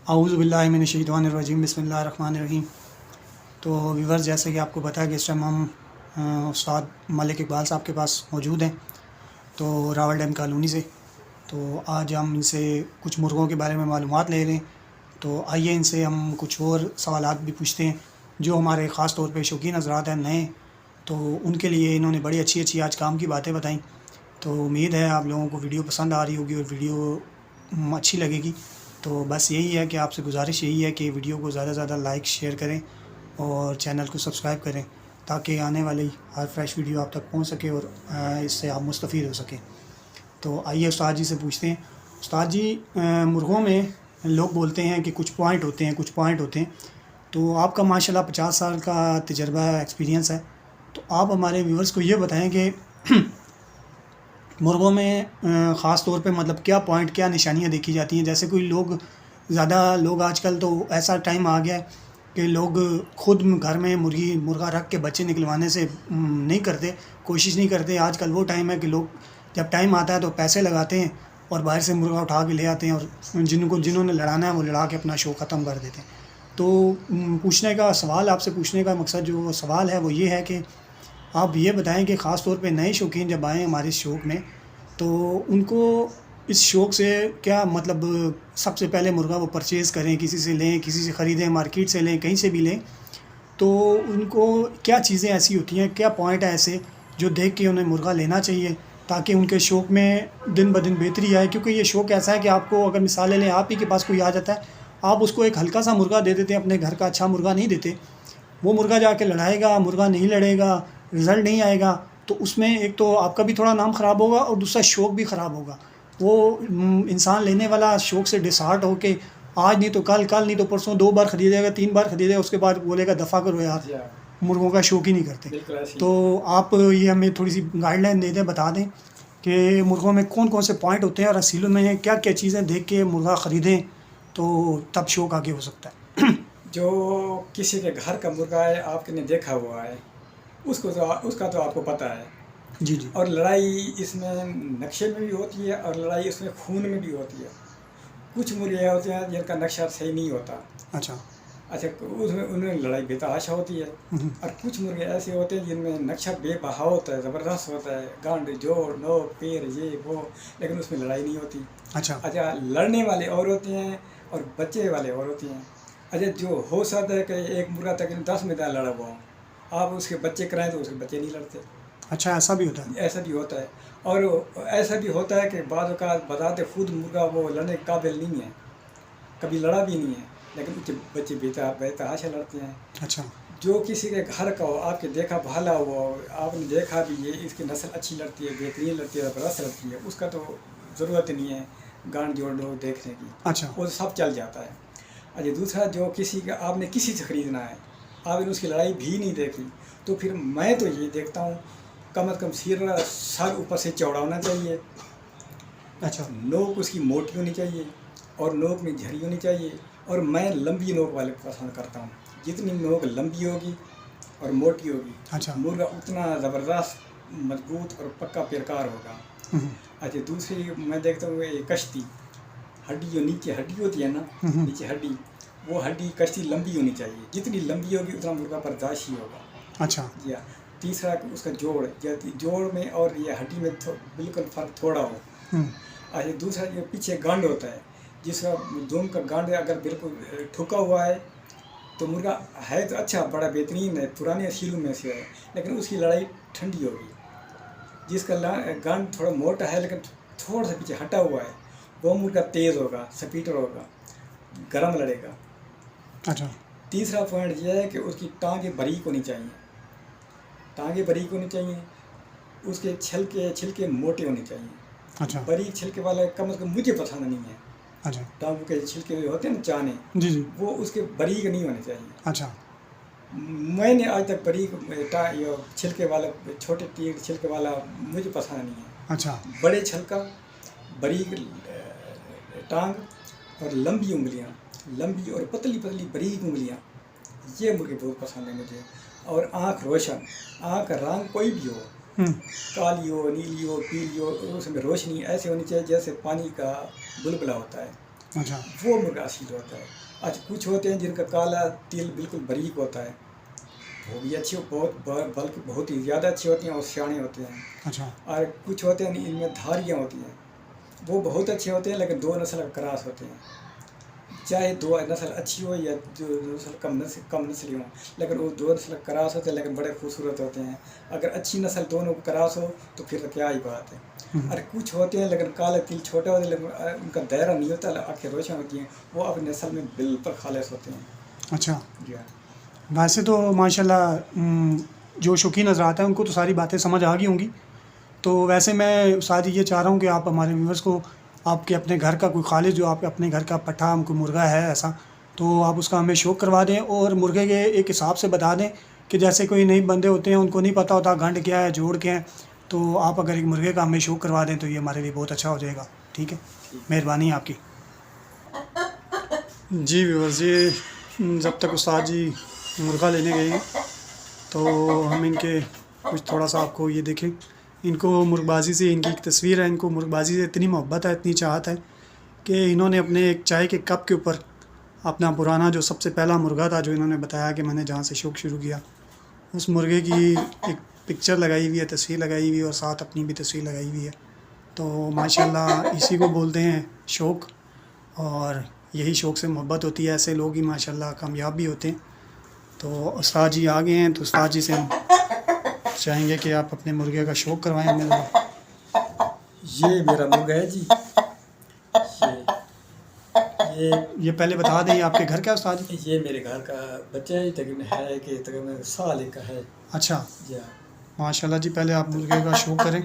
औज़ु बिल्लाहि मिनश्शैतानिर्रजीम बिस्मिल्लाहिर्रहमानिर्रहीम। तो व्यूअर्स, जैसे कि आपको पता है कि इस टाइम हम उस्ताद मलिक इकबाल साहब के पास मौजूद हैं, तो रावल डैम कॉलोनी से। तो आज हम इनसे कुछ मुर्गों के बारे में मालूमात ले रहे हैं। तो आइए इनसे हम कुछ और सवालात भी पूछते हैं जो हमारे ख़ास तौर पे शौकीन हज़रात हैं नए, तो उनके लिए इन्होंने बड़ी अच्छी अच्छी आज काम की बातें बताई। तो उम्मीद है आप लोगों को वीडियो पसंद आ रही होगी और वीडियो अच्छी लगेगी। तो बस यही है कि आपसे गुजारिश यही है कि वीडियो को ज़्यादा से ज़्यादा लाइक शेयर करें और चैनल को सब्सक्राइब करें, ताकि आने वाली हर फ्रेश वीडियो आप तक पहुंच सके और इससे आप मुस्तफ़ीद हो सकें। तो आइए उस्ताद जी से पूछते हैं। उस्ताद जी, मुर्गों में लोग बोलते हैं कि कुछ पॉइंट होते हैं, कुछ पॉइंट होते हैं। तो आपका माशाल्लाह 50 साल का तजर्बा एक्सपीरियंस है, तो आप हमारे व्यूवर्स को ये बताएं कि मुर्गों में ख़ास तौर पे मतलब क्या पॉइंट, क्या निशानियाँ देखी जाती हैं। जैसे कोई लोग, ज़्यादा लोग आजकल तो ऐसा टाइम आ गया है कि लोग खुद घर में मुर्गा रख के बच्चे निकलवाने से नहीं करते, कोशिश नहीं करते। आजकल वो टाइम है कि लोग जब टाइम आता है तो पैसे लगाते हैं और बाहर से मुर्गा उठा के ले आते हैं, और जिन्होंने लड़ाना है वो लड़ा के अपना शो ख़त्म कर देते हैं। तो पूछने का सवाल, आपसे पूछने का मकसद जो सवाल है वो ये है कि आप ये बताएं कि ख़ास तौर पे नए शौकीन जब आएँ हमारे शौक़ में, तो उनको इस शौक़ से क्या मतलब, सबसे पहले मुर्गा वो परचेज़ करें, किसी से लें, किसी से ख़रीदें, मार्केट से लें, कहीं से भी लें, तो उनको क्या चीज़ें ऐसी होती हैं, क्या पॉइंट है ऐसे जो देख के उन्हें मुर्गा लेना चाहिए, ताकि उनके शौक़ में दिन ब दिन बेहतरी आए। क्योंकि ये शौक़ ऐसा है कि आपको, अगर मिसाल ले लें, आप ही के पास कोई आ जाता है, आप उसको एक हल्का सा मुर्गा दे देते हैं, अपने घर का अच्छा मुर्गा नहीं देते। वो मुर्गा जाके लड़ाएगा, मुर्गा नहीं लड़ेगा, रिज़ल्ट नहीं आएगा, तो उसमें एक तो आपका भी थोड़ा नाम ख़राब होगा और दूसरा शौक़ भी ख़राब होगा। वो इंसान लेने वाला शौक़ से डिसहार्ट होके आज नहीं तो कल, कल नहीं तो परसों 2 बार ख़रीदेगा, 3 बार ख़रीदेगा, उसके बाद बोलेगा दफ़ा करो यार, मुर्गों का शौक़ ही नहीं करते। तो आप ये हमें थोड़ी सी गाइडलाइन दे दें, बता दें कि मुर्गों में कौन कौन से पॉइंट होते हैं और असीलों में क्या क्या चीज़ें देख के मुर्गा ख़रीदें तो तब शौक़ आगे हो सकता है। जो किसी के घर का मुर्गा है, आपने देखा हुआ है, उसका तो आपको पता है। जी जी। और लड़ाई इसमें नक्शे में भी होती है और लड़ाई इसमें खून में भी होती है। कुछ मुर्गे होते हैं जिनका नक्शा सही नहीं होता। अच्छा। उसमें उनमें लड़ाई बेतहाशा होती है। और कुछ मुर्गे ऐसे होते हैं जिनमें नक्शा बेबहा होता है, ज़बरदस्त होता है, गांड जोड़ नोक पैर ये वो, लेकिन उसमें लड़ाई नहीं होती। अच्छा, लड़ने वाले और होते हैं और बच्चे वाले और होते हैं। जो हो सकता है कि एक मुर्गा तक 10 मैदान लड़ा हुआ हो, आप उसके बच्चे कराएं तो उसके बच्चे नहीं लड़ते। अच्छा, ऐसा भी होता है। ऐसा भी होता है। और ऐसा भी होता है कि बाद का बताते खुद मुर्गा वो लड़ने के काबिल नहीं है, कभी लड़ा भी नहीं है, लेकिन उसके बच्चे बेतहाशा लड़ते हैं। अच्छा। जो किसी के घर का हो, आपके देखा भाला हुआ हो, आपने देखा भी ये इसकी नस्ल अच्छी लड़ती है, बेहतरीन लड़ती है, ज़बरदस्त लड़ती है, उसका तो ज़रूरत नहीं है गांड जोड़ लो देखने की। अच्छा। वो सब चल जाता है। अच्छा, दूसरा, जो किसी का आपने किसी से ख़रीदना है, आपने उसकी लड़ाई भी नहीं देखी, तो फिर मैं तो ये देखता हूँ कम से कम सिर सर ऊपर से चौड़ा होना चाहिए। अच्छा। नोक उसकी मोटी होनी चाहिए और नोक में झरी होनी चाहिए। और मैं लंबी नोक वाले पसंद करता हूँ। जितनी नोक लंबी होगी और मोटी होगी, अच्छा, मुर्गा उतना ज़बरदस्त मजबूत और पक्का पैरकार होगा। अच्छा, दूसरी मैं देखता हूँ ये कश्ती, हड्डी जो नीचे हड्डी होती है ना, नीचे हड्डी, वो हड्डी कश्ती लंबी होनी चाहिए। जितनी लंबी होगी उतना मुर्गा बर्दाश्त ही होगा। अच्छा। जी हाँ। तीसरा उसका जोड़, जोड़ में और ये हड्डी में बिल्कुल फ़र्क थोड़ा हो। अच्छा, दूसरा ये पीछे गांड होता है, जिसका दुम का गांड अगर बिल्कुल ठुका हुआ है तो मुर्गा है तो अच्छा, बड़ा बेहतरीन है, पुराने असीलों में से है, लेकिन उसकी लड़ाई ठंडी होगी। जिसका गांड थोड़ा मोटा है लेकिन थोड़ा सा पीछे हटा हुआ है, वो मुर्गा तेज़ होगा, स्पीडर होगा, गर्म लड़ेगा। अच्छा। तीसरा पॉइंट यह है कि उसकी टांगें बारीक होनी चाहिए, टांगें बारीक होनी चाहिए, उसके छिलके मोटे होने चाहिए। अच्छा। बारीक छिलके वाला कम से कम मुझे पसंद नहीं है। अच्छा। टांगों के छिलके होते हैं ना, चाने, जी जी, वो उसके बारीक नहीं होने चाहिए। अच्छा। मैंने आज तक बारीक छिलके वाला, छोटे तीर छिलके वाला मुझे पसंद नहीं है। अच्छा। बड़े छिलका, बारीक टांग और लंबी उंगलियां, लंबी और पतली पतली बारीक उंगलियां, ये मुर्गे बहुत पसंद है मुझे। और आँख रोशन, आँख का रंग कोई भी हो, काली हो, नीली हो, पीली हो, उसमें रोशनी ऐसे होनी चाहिए जैसे पानी का बुलबुला होता है। अच्छा, वो मुर्गा असील होता है। अच्छा, कुछ होते हैं जिनका काला तिल बिल्कुल बारीक होता है, वो भी अच्छे, बहुत बल्कि बहुत ही ज़्यादा अच्छे होते हैं और सियाने होते हैं। अच्छा, और कुछ होते हैं इनमें धारियाँ होती हैं, वो बहुत अच्छे होते हैं, लेकिन दो नस्ल का क्रॉस होते हैं। चाहे दो नस्ल अच्छी हो या जो नस्ल कम नस्ली हो, लेकिन वो दो नस्ल क्रॉस होते हैं, लेकिन बड़े खूबसूरत होते हैं। अगर अच्छी नस्ल दोनों क्रॉस हो तो फिर तो क्या ही बात है। अरे कुछ होते हैं लेकिन काले तिल छोटे होते हैं, लेकिन उनका दायरा नहीं होता, आँखें रोशन होती हैं, वो अपनी नस्ल में बिल्कुल खालिस होते हैं। अच्छा। जी हाँ। वैसे तो माशाल्लाह जो शौकीन हज़रात हैं उनको तो सारी बातें समझ आ गई होंगी। तो वैसे मैं उस्ताद ये चाह रहा हूँ कि आप हमारे व्यूअर्स को आपके अपने घर का कोई खालिस जो आपके अपने घर का पट्ठा कोई मुर्गा है ऐसा, तो आप उसका हमें शौक करवा दें और मुर्गे के एक हिसाब से बता दें कि जैसे कोई नए बंदे होते हैं उनको नहीं पता होता गंढ क्या है, जोड़ क्या है, तो आप अगर एक मुर्गे का हमें शौक करवा दें तो ये हमारे लिए बहुत अच्छा हो जाएगा। ठीक है, मेहरबानी आपकी। जी व्यूअर्स, ये जब तक उस्ताद जी मुर्गा लेने गए हैं तो हम इनके कुछ थोड़ा सा आपको ये देखें, इनको मुर्गबाजी से, इनकी एक तस्वीर है, इनको मुर्गबाजी से इतनी मोहब्बत है, इतनी चाहत है कि इन्होंने अपने एक चाय के कप के ऊपर अपना पुराना जो सबसे पहला मुर्गा था, जो इन्होंने बताया कि मैंने जहाँ से शौक शुरू किया, उस मुर्गे की एक पिक्चर लगाई हुई है, तस्वीर लगाई हुई है और साथ अपनी भी तस्वीर लगाई हुई है। तो माशाल्लाह इसी को बोलते हैं शौक़, और यही शौक़ से मोहब्बत होती है, ऐसे लोग ही माशाल्लाह कामयाब भी होते हैं। तो उस्ताद जी आ गए हैं, तो उस्ताद जी से हम चाहेंगे कि आप अपने मुर्गे का शौक़ करवाएं हमें। ये मेरा मुर्गा है जी, ये पहले बता दें, आपके घर क्या उस्ताद जी? ये मेरे घर का बच्चा है, तकरीबन है कि तकरीबन साल का है। अच्छा, जी माशाल्लाह जी। पहले आप मुर्गे का शौक़ करें।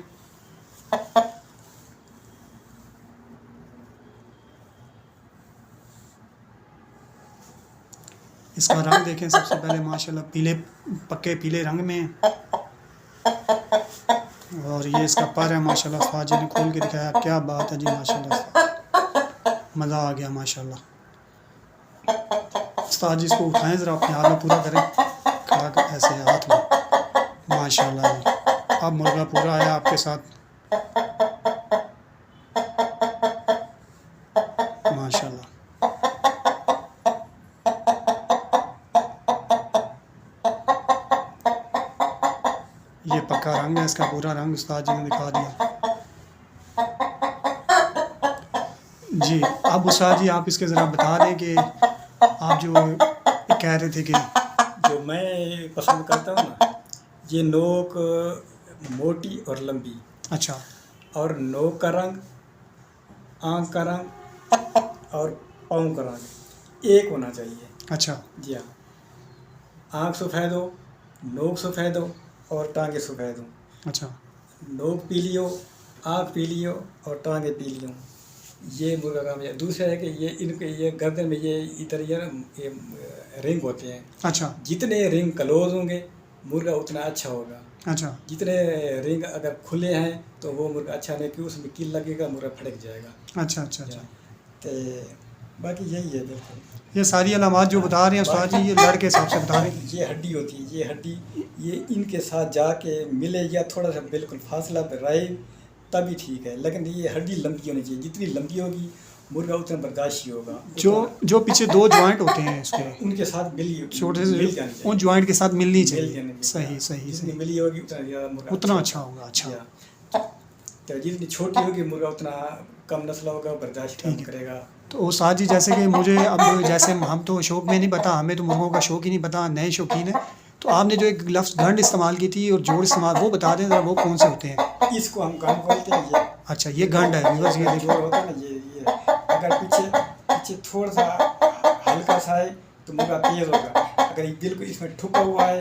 इसका रंग देखें, सबसे पहले माशाल्लाह पीले, पक्के पीले रंग में है, और ये इसका पर है माशाल्लाह। उस्ताद जी ने खोल के दिखाया, क्या बात है जी, माशाल्लाह मज़ा आ गया माशाल्लाह। उस्ताद जी इसको उठाएं ज़रा, अपने हाथ में पूरा करें, खड़ा कर ऐसे हाथ में, माशाल्लाह जी। अब मुर्गा पूरा आया आपके साथ, माशाल्लाह। ये पक्का रंग है, इसका पूरा रंग उस्ताद जी ने दिखा दिया जी। अब उस्ताद जी आप इसके ज़रा बता दें कि आप जो कह रहे थे कि जो मैं पसंद करता हूँ ना, ये नोक मोटी और लंबी, अच्छा, और नोक का रंग, आँख का रंग और पाँव का रंग एक होना चाहिए। अच्छा जी हाँ, आँख सफ़ेद हो, नोक सफ़ेद हो और टांगे सफ़ेद हो। अच्छा, नोक पीली हो, आँख पीली हो और टांगे पीली हो, ये मुर्गा काम है। दूसरा है कि ये इनके ये गर्दन में ये इधर ये रिंग होते हैं। अच्छा, जितने रिंग क्लोज होंगे मुर्गा उतना अच्छा होगा। अच्छा, जितने रिंग अगर खुले हैं तो वो मुर्गा अच्छा नहीं, कि उसमें कील लगेगा, मुर्गा फटक जाएगा। अच्छा, अच्छा, अच्छा। तो बाकी यही है। बिल्कुल ये सारी अलामात जो बता रहे हैं उस्ताद जी, ये लड़ के हिसाब से बता रहे हैं। ये हड्डी होती है, ये हड्डी ये इनके साथ जाके मिले या थोड़ा सा बिल्कुल फासला पर रहे तभी ठीक है, लेकिन ये हड्डी लंबी होनी चाहिए। जितनी लंबी होगी मुर्गा उतना बर्दाश्ती होगा। जो पीछे दो जॉइंट होते हैं इसके, उनके साथ मिली, छोटे मिल से जानी चाहिए, उन जॉइंट के साथ मिलनी मिल चाहिए। जानी चाहिए। सही सही जितनी सही, मिली होगी उतना ज़्यादा मुर्गा उतना अच्छा होगा। अच्छा, तो जितनी छोटी होगी मुर्गा उतना कम नस्ल होगा, बर्दाश्त कम करेगा। तो उस्ताद जी जैसे कि मुझे अब जैसे हम तो शौक़ में नहीं पता, हमें तो मुर्गों का शौक़ ही नहीं पता, नए शौकीन है, तो आपने जो एक लफ्ज़ गंढ इस्तेमाल की थी और जोड़ इस्तेमाल, वो बता दें ज़रा, वो कौन से होते हैं? इसको हम गंढ बोलते हैं। ये अच्छा, ये गंढ है व्यूअर्स, ये जोड़ देखिए। होता है ना, ये अगर पीछे थोड़ा सा हल्का सा है तो मुर्गा तेज होगा, अगर ये बिल्कुल इसमें ठुका हुआ है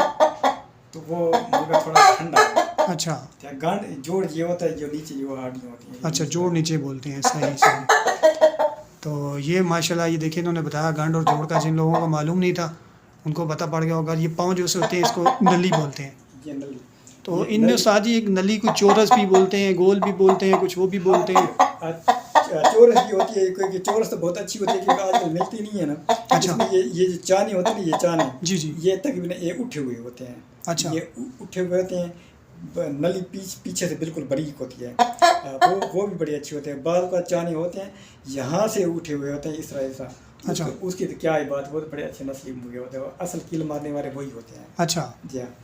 तो वो मुर्गा थोड़ा ठंडा है। अच्छा, गंढ जोड़ ये होता है जो नीचे जो हड्डियाँ होती हैं। अच्छा, जोड़ नीचे बोलते हैं, सही सही। तो ये माशाल्लाह ये देखिए, इन्होंने बताया गंढ और जोड़ का, जिन लोगों को मालूम नहीं था उनको पता पड़ गया होगा। ये पाँव जो से होते हैं इसको नली बोलते हैं। ये नली, तो इनमें उस्ताद जी एक नली को चौरस भी बोलते हैं, गोल भी बोलते हैं, कुछ वो भी बोलते हैं। चोरस भी होती है, क्योंकि चोरस तो बहुत अच्छी होती है क्योंकि आजकल मिलती नहीं है ना। अच्छा। इसमें ये जो चाने होते हैं ना, ये चाने जी जी। ये तकरीबन ये उठे हुए होते हैं। अच्छा। ये उठे हुए होते हैं, नली पीछे से बिल्कुल बारीक होती है। वो भी बड़ी अच्छी होते हैं। बाल का चाने होते हैं यहाँ से उठे हुए होते हैं, इस तरह ऐसा। अच्छा। उसकी तो क्या है बात, वो तो बड़े अच्छे नस्ली मुर्गे होते हैं, असल कील मारने वाले वही होते हैं। अच्छा। जी हाँ।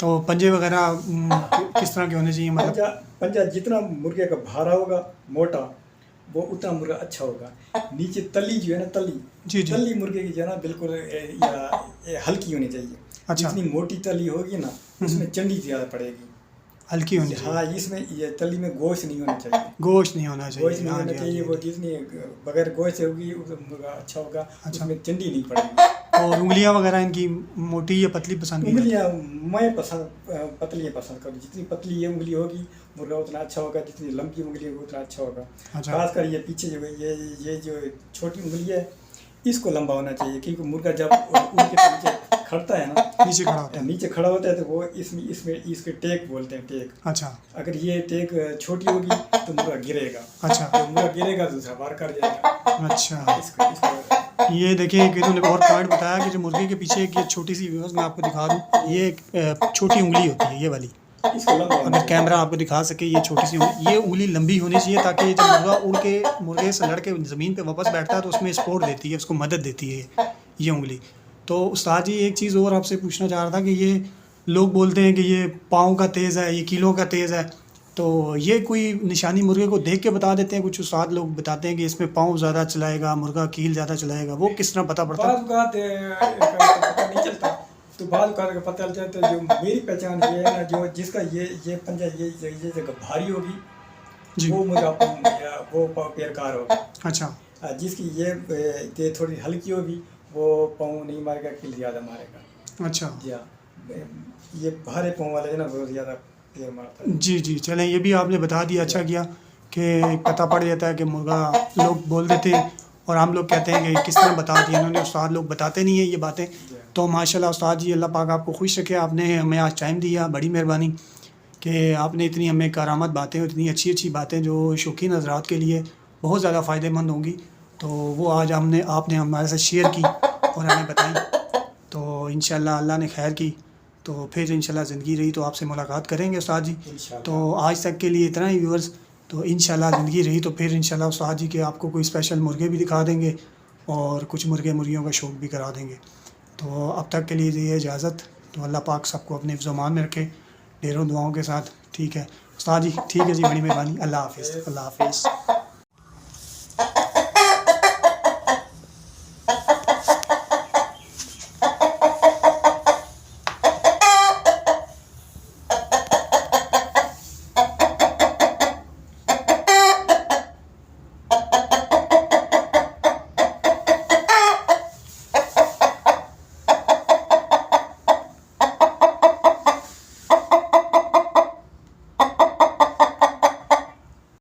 तो पंजे वगैरह किस तरह के होने चाहिए मतलब? पंजा जितना मुर्गे का भारा होगा मोटा, वो उतना मुर्गा अच्छा होगा। नीचे तली जो है ना, जी जी। तली मुर्गे की जो है ना बिल्कुल हल्की होनी चाहिए। अच्छा। जितनी मोटी तली होगी ना उसमें चंडी ज़्यादा पड़ेगी, हल्की होनी चाहिए। हाँ, इसमें ये तली में गोश्त नहीं होना चाहिए। गोश्त नहीं होना चाहिए। गोश्त नहीं होना चाहिए। वो जितनी बगैर गोश्त से होगी मुर्गा अच्छा होगा। अच्छा। उसमें चंडी नहीं पड़ेगी। और उंगलियां वगैरह इनकी मोटी या पतली पसंद की? उंगलियां मैं पतली पसंद करूँ। जितनी पतली ये उंगली होगी मुर्गा उतना अच्छा होगा, जितनी लंबी उंगली होगी उतना अच्छा होगा। अच्छा। खासकर ये पीछे जो ये जो छोटी उंगली है इसको लंबा होना चाहिए, क्योंकि मुर्गा जब उड़ के नीचे खड़ता है ना, नीचे खड़ा होता है तो वो इसमें इसके टेक बोलते हैं, टेक। अच्छा। अगर ये टेक छोटी होगी तो मुर्गा गिरेगा। अच्छा। तो मुर्गा गिरेगा दूसरा बार कर जाएगा। अच्छा। ये देखिए इन्होंने और पॉइंट बताया कि जो मुर्गे के पीछे एक ये छोटी सी व्यूअर्स मैं आपको दिखा दूँ, ये एक छोटी उंगली होती है ये वाली। अगर कैमरा आपको दिखा सके, ये छोटी सी ये उंगली लंबी होनी चाहिए ताकि जब मुर्गा उड़ के मुर्गे से लड़ के ज़मीन पे वापस बैठता है तो उसमें सपोर्ट देती है, उसको मदद देती है ये उंगली। तो उस्ताद जी एक चीज़ और आपसे पूछना चाह रहा था कि ये लोग बोलते हैं कि ये पाँव का तेज़ है, ये कीलों का तेज़ है, तो ये कोई निशानी मुर्गे को देख के बता देते हैं? कुछ उस्ताद लोग बताते हैं कि इसमें पाँव ज़्यादा चलाएगा, मुर्गा कील ज़्यादा चलाएगा, वो किस तरह पता पड़ता है? पता नहीं चलता, तो बाद का पता चलता है। जो मेरी पहचान ये है ना, जो जिसका ये पंजा ये जगह भारी होगी वो मुर्गा वो पैरकार होगा। अच्छा। जिसकी ये थोड़ी हल्की होगी वो पाँव नहीं मारेगा, किल ज़्यादा मारेगा। अच्छा। जी हाँ, ये भारे पाँव वाले है ना वो ज़्यादा पैर मारता है। जी जी, चलें ये भी आपने बता दिया, अच्छा किया कि पता पड़ जाता है कि मुर्गा लोग बोल देते हैं और हम लोग कहते हैं कि किस तरह बता दिया इन्होंने, उस्ताद लोग बताते नहीं हैं ये बातें। तो माशाल्लाह उस्ताद जी, अल्लाह पाक आपको खुश रखे, आपने हमें आज टाइम दिया, बड़ी मेहरबानी कि आपने इतनी हमें करामत बातें, इतनी अच्छी अच्छी बातें जो शौकीन हज़रात के लिए बहुत ज़्यादा फ़ायदेमंद होंगी, तो वो आज आपने हमारे साथ शेयर की और हमें बताई। तो इंशाल्लाह अल्लाह ने खैर की, तो फिर इंशाल्लाह ज़िंदगी रही तो आपसे मुलाकात करेंगे उस्ताद जी। तो आज तक के लिए इतना ही व्यूअर्स, तो इंशाल्लाह ज़िंदगी रही तो फिर इंशाल्लाह उस्ताद जी के आपको कोई स्पेशल मुर्गे भी दिखा देंगे और कुछ मुर्गियों का शौक़ भी करा देंगे। तो अब तक के लिए दीजिए इजाज़त। तो अल्लाह पाक सबको अपने हिफ्ज़-ओ-मान में रखे, ढेरों दुआओं के साथ। ठीक है उस्ताद जी, ठीक है जी, बड़ी मेहरबानी। अल्लाह हाफ़िज़। अल्लाह हाफ़िज़।